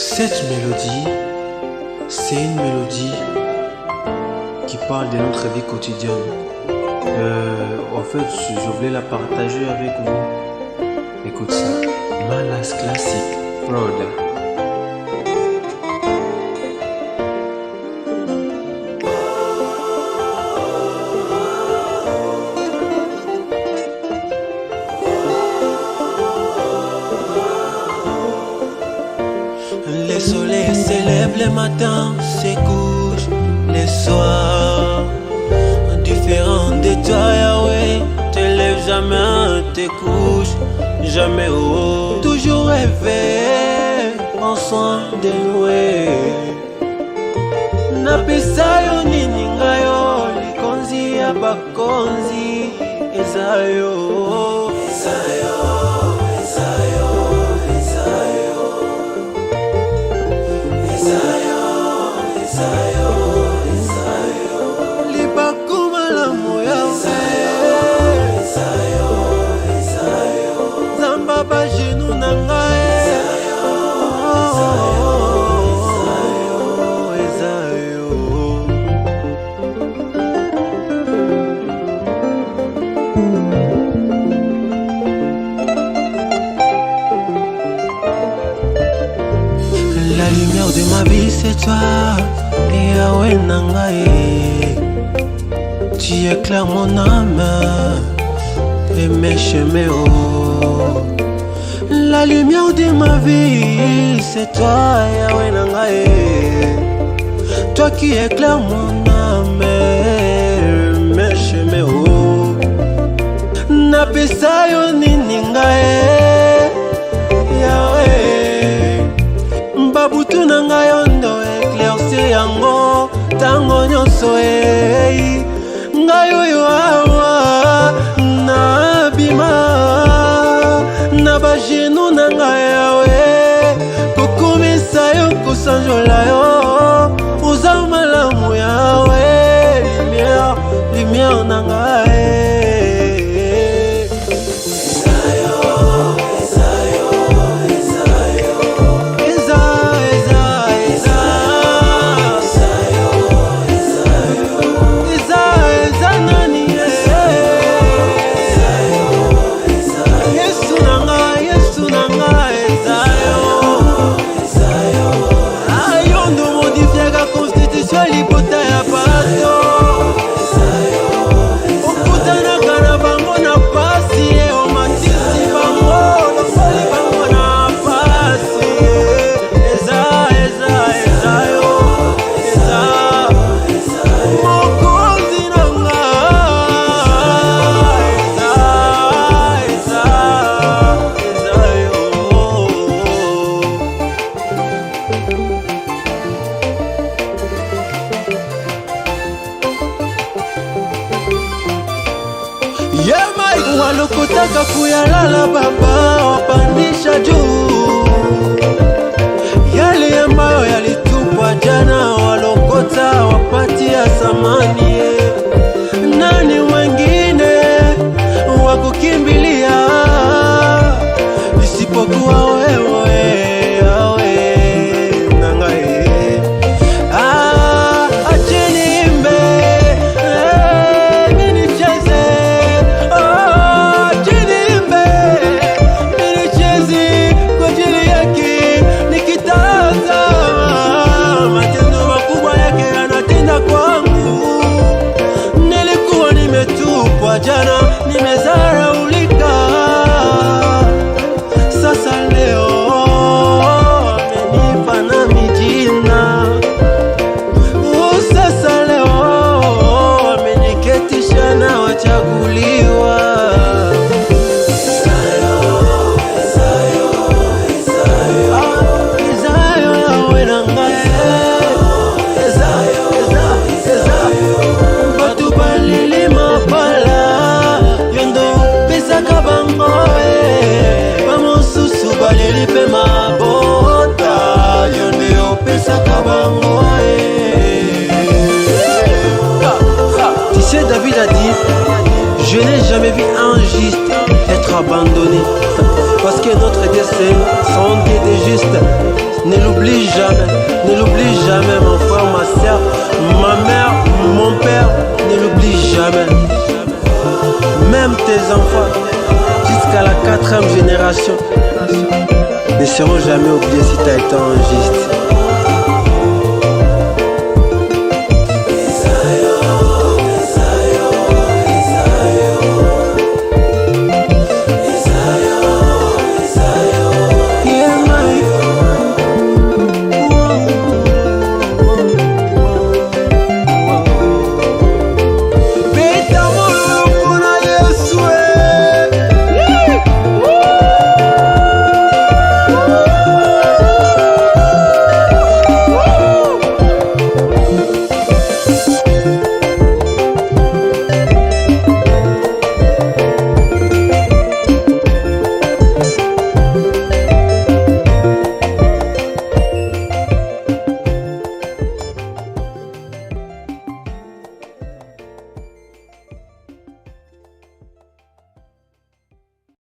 Cette mélodie, c'est une mélodie qui parle de notre vie quotidienne. En fait, je voulais la partager avec vous. Écoute ça. Malas classique, Prod. Le soleil s'élève le matin, se couche le soir. Différent de toi, Yahweh, te lève jamais, te couche jamais haut. Toujours rêvé, en soin de louer. Napesa yo nini ngayo, likonzi ya bakonzi, ezayo. La lumière de ma vie c'est toi, Yahweh Nangae. Tu éclaires mon âme et mes chemins. La lumière de ma vie c'est toi, Yahweh Nangae. Toi qui éclaires mon âme et mes chemins. Napesa yo nini ngae, Yahweh. Babutu nanga yondo éclairci yango tango nyonso ngayo yo awa na bima na bajenu nanga Yahweh kokumisa yo kosanjola yo uza malamu Yahweh lumière nanga walokotaka kuyalala baba wapandisha juu, yale ambayo yalitupwa jana walokota wapatia samani. Nani wengine wakukimbilia isipokuwa wewe Yahweh Nangae? Jana nimezaraulika, sasa leo amenipa na mijina. Sasa leo ameniketisha na wachaguliwa. Tu sais, David a dit: je n'ai jamais vu un juste être abandonné. parce que notre destin sont des justes. Ne l'oublie jamais mon frère, ma soeur, ma mère, mon père, ne l'oublie jamais. Même tes enfants, jusqu'à la 4e génération, ne seront jamais oubliés si tu as été injuste.